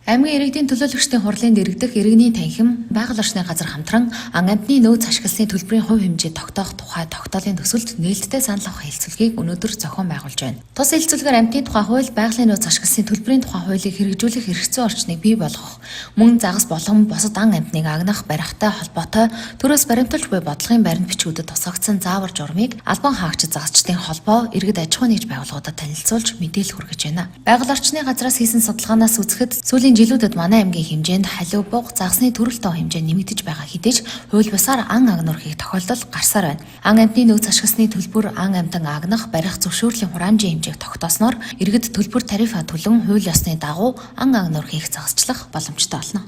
Аймгийн иргэдийн төлөөлөгчдийн хурлын дэргэдэх иргэний танхим байгаль орчны газар хамтран ан амьтны нөөц ашигласны төлбөрийн хувь хэмжээ тогтоох тухай тогтоолын төсөлд нээлттэй санал авах хэлцүүлгийг өнөөдөр зохион байгуулж байна. Тус хэлцүүлгээр амьтны тухай хууль, байгалийн нөөц ашигласны төлбөрийн тухай хуулийг хэрэгжүүлэх хэрэгцээ орчныг бий болгох, мөн загас болон бусад ан амьтныг агнах барихтай холбоотой төрөөс баримталж буй бодлогын баримт бичгүүдэд тусгагдсан заавар журмыг албан хаагчид загасчдын холбоо иргэд аж ахуйн нэгж байгууллагуудад танилцуулж мэдээлэл хүргэж байна. Байгаль орчны газраас хийсэн судалгаанаас үзэхэд сүүлийн жилүүдэд манай аймгийн хэмжээнд халиу буг загасны төрөл тоо хэмжээ нэмэгдэж байгаа хэдий ч хууль бусаар ан агнур хийх тохиолдол гарсаар байна. Ан амьтны нөөц ашигласны төлбөр ан амьтан агнах, барих зөвшөөрлийн хураамжийн хэмжээг тогтоосноор иргэд төлбөр тарифа төлөн хууль ёсны дагуу ан агнур хийх загасчлах боломжтой болно.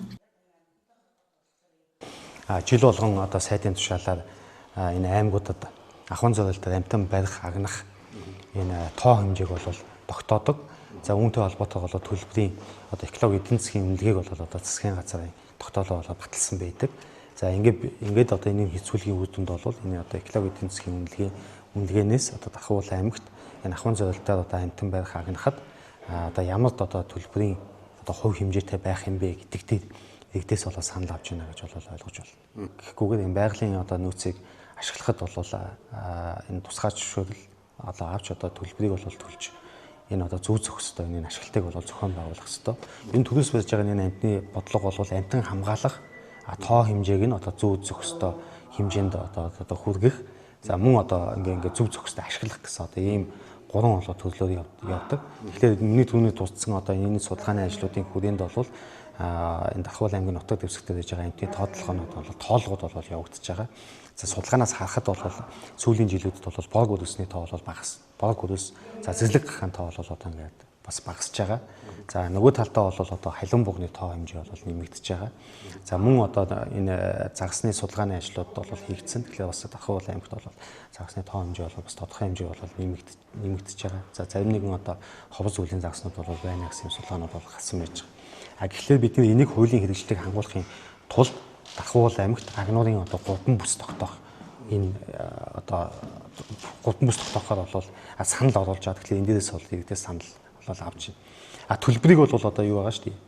Жил болгон одоо сайдын тушаалаар энэ аймагуудад ахуйн зорилтоор амьтан барих, агнах энэ тоо хэмжээг бол тогтоодог. За үүнтэй холбоотойгоор төлбөрийн одоо экологи эдийн засгийн үнэлгээг бол одоо засгийн газрын тогтоолоо баталсан байдаг. За ингээд одоо энэ хэцүүлгийн үр дүнд бол энэ одоо экологи эдийн засгийн үнэлгээнээс одоо Дархуул аймагт энэ ахуйн зорилтоор одоо амьтан барих, агнахад одоо ямар одоо төлбөрийн одоо хувь хэмжээтэй байх юм бэ гэдэгт иргэдээс бол санал авч байна гэж бол ойлгож байна. Гэхдээ энэ байгалийн одоо нөөцийг ашиглахад бол энэ тусгай зөвшөөрөл одоо авч одоо төлбөрийг бол төлж энэ одоо зөв зохистой энэ ашиглалтыг бол зохион байгуулах ёстой. Энэ төрөөс барьж байгаа энэ амьтны бодлого бол амьтан хамгаалах тоо хэмжээг нь одоо зөв зохистой хэмжээнд одоо хүргэх. За мөн одоо ингээ зөв зохистой ашиглах гэсэн одоо ийм гурван төрлөөр явдаг. Тэгэхээр миний түрүүний дурдсан одоо энэ судалгааны ажлуудын хүрээнд бол энэ Дархуул аймгийн нутаг дэвсгэрт байж байгаа амьтны тоотлогоонууд бол тоолгууд бол явагдаж байгаа. За судалгаанаас харахад бол сүүлийн жилүүдэд бол борг өрөөсний тоо бол багас. Борг өрөөс за зэрлэг гахаан тоо бол одоо ингээд бас багасж байгаа. За нөгөө талдаа бол одоо халуун бугны тоо хэмжээ бол нэмэгдэж байгаа. За мөн одоо энэ загасны судалгааны ажлууд бол хийгдсэн. Тэгэхээр бас Дархуул аймагт бол загасны тоо хэмжээ бол бас тодорхой хэмжээ бол нэмэгдэж байгаа. За зарим нэгэн одоо ховс үеийн загаснууд бол байна гэсэн судалгаанууд бол гарсан байж байгаа. Тэгэхээр бид энийг хуулийн хэрэгжлийг хангуулахын тулд Дархуул аймагт агнуурын одоо 3 бүс тогтоох энэ одоо 3 бүс тогтоохоор бол санал оруулж байгаа. Тэгэхээр энэ дээрээс бол иргэдээс санал бол авч байна. Төлбөрийг бол одоо юу байгаа шүү дээ.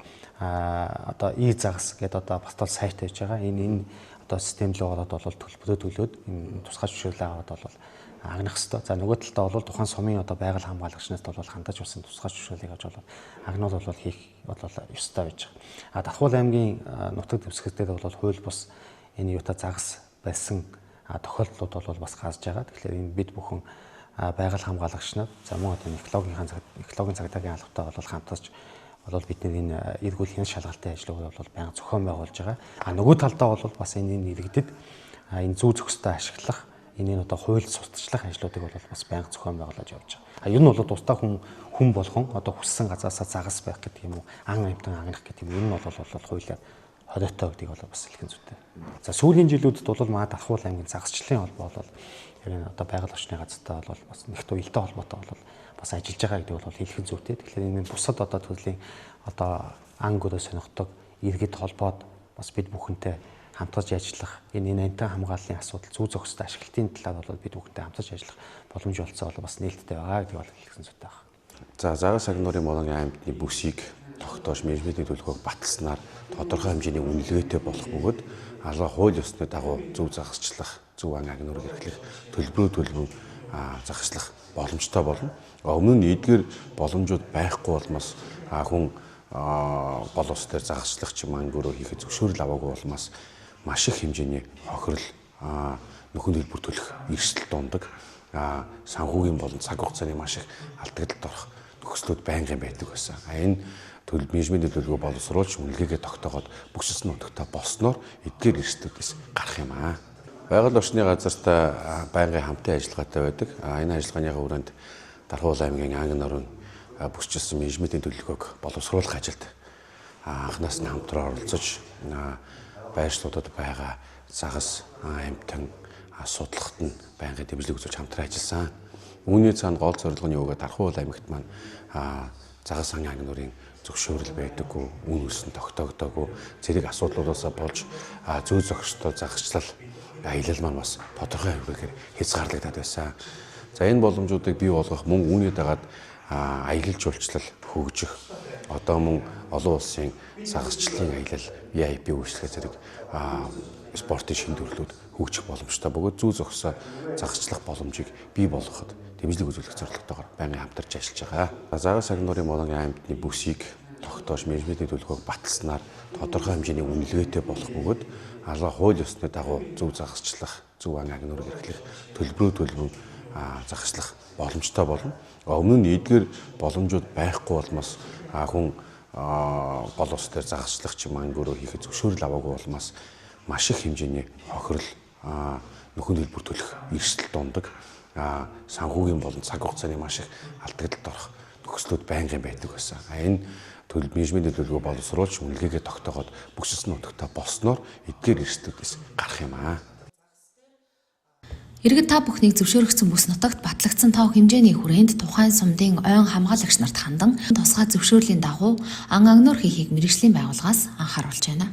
Одоо загас гэдэг одоо бас сайт байж байгаа. Энэ одоо системд л ороод бол төлбөрөө төлөөд энэ тусгай зөвшөөрлөө аваад бол агнах хэвээр. За нөгөө талдаа бол тухайн сумын одоо байгаль хамгаалагчнаас бол хандаж болсон тусгай зөвшөөрлийг авч бол агнууд бол хийх бол ёстой байж байгаа. Дархуул аймгийн нутаг дэвсгэртээр бол хууль бус энэ юута загас байсан тохиолдлууд бол бас гарч байгаа. Тэгэхээр энэ бид бүхэн байгаль хамгаалагч нар за мөн одоо экологийн цагдаагийн албатай бол хамтарч бол бид энэ эргүүл хяналт шалгалтын ажлыг бол байнга зохион байгуулж байгаа. Нөгөө талдаа бол бас энэ иргэдэд энэ зүү зохистой ашиглах энэ одоо хууль сурталчлах ажлуудыг бол бас байнга зохион байгуулж явж байгаа. Ер нь бол тусдаа хүн болгон одоо хүссэн газаасаа загас байх гэдэг юм уу, ан амьтан агнах гэдэг юм. Энэ нь бол хуулиар хориотой гэдгийг бол бас хэлхэн зүйтэй. За сүүлийн жилүүдэд бол манай Дархуул аймгийн загасчлалын холбоо бол яг энэ одоо байгаль орчны газартай бол бас нэгт уялдаа холбоотой бол бас ажиллаж байгаа гэдэг бол хэлхэн зүйтэй. Тэгэхээр энэ бусад одоо төрлийн одоо ан гөрөө сонирхдог иргэд холбоод бас бид бүхэнтэй хамтарч ажиллах энэ амьтан хамгааллын асуудал зүү зохистой ашиглалтын талаар бол бид бүхэнтэй хамтарч ажиллах боломж олцоо бол бас нээлттэй байгаа гэдгийг бол хэлсэн зүйтэй байна. За загас агнуурын Монголын амьтны бүсийг тогтоож менежментийн төлөвлөгөөг баталснаар тодорхой хэмжээний үнэлгээтэй болох бөгөөд алга хууль ёсны дагуу зөв загасчлах, зөв ан агнуурыг эрхлэх, төлбөрөө загаслах боломжтой болно. Өмнө нь эдгээр боломжууд байхгүй болмоос хүн гол ус дээр загасчлах ч юм ангөрөө хийхэд зөвшөөрөл аваагүй болмоос маш их хэмжээний хохирол, нөхөн төлбөр төлөх эрсдэл дундаг, санхүүгийн болон цаг хугацааны маш их алдагдлалд орох нөхцлүүд байнгын байдаг байсан. Энэ менежментийн төлөвлөгөө боловсруулж үнэлгээгээ тогтоогоод бүгд нутагтаа болсноор эдгээр эрсдлүүдээс гарах юм аа. Байгаль орчны газартай байнгын хамтын ажиллагаатай байдаг. Энэ ажиллагааны хүрээнд Дархуул аймгийн ан норын бүсчилсэн менежментийн төлөвлөгөөг боловсруулах ажилд анхнаас нь хамтран оролцож байршлуудад байгаа загас амьтан судлахад нь байнгын дэмжлэг үзүүлж хамтран ажилласан. Үүний цаана гол зорилго нь юу гэдэг Дархуул аймагт маань загас ан норын зөвшөөрөл байдаггүй, үн өсөн тогтоогдоогүй, зэрэг асуудлуудаас болж зөө зохистой загасчлал аялал маань бас тодорхой хэмжээгээр хязгаарлагдаад байсан. За энэ боломжуудыг бий болгох мөн үүний дагаад аялал жуулчлал хөгжих, одоо мөн олон улсын загасчлалын аялал VIP үйлчлэгээ зэрэг спортын шин төрлүүд хөгжих боломжтой бөгөөд зүү зөксөө загасчлах боломжийг бий болгоход дэмжлэг үзүүлэх зорилготойгоор байнгын хамтарч ажиллаж байгаа. Загас аг нуурын Молонгийн аймтны бүсийг тогтоож менежментийн төлөвлөгөөг баталснаар тодорхой хэмжээний үнэлгээтэй болох бөгөөд алга хууль ёсны дагуу зөв загасчлах, зөв аг нуурыг эрхлэх төлбөрөө загаслах боломжтой болно. Өмнө нь эдгээр боломжууд байхгүй болмоос хүн гол ус дээр загасчлах ч юм ангиурөө хийхэд зөвшөөрөл аваагүй болмоос маш их хэмжээний хохирол нөхөн төлбөр төлөх эрсдэл дундаг. Санхүүгийн болон цаг хугацааны маш их алдагдлалд орох нөхцлүүд байнгын байдаг байсан. Энэ менежментийн төлөвлөгөө боловсруулж үнэлгээгээ тогтооход бүсэс нутагтаа болсноор эдгээр эрсдлүүдээс гарах юм аа. Иргэд та бүхнийг зөвшөөрөгдсөн бүс нутагт батлагдсан тоо хэмжээний хүрээнд тухайн сумдын ойн хамгаалагч нарт хандан тусгай зөвшөөрлийн дагуу ан агнуур хийхийг мэргэжлийн байгууллагаас анхааруулж байна.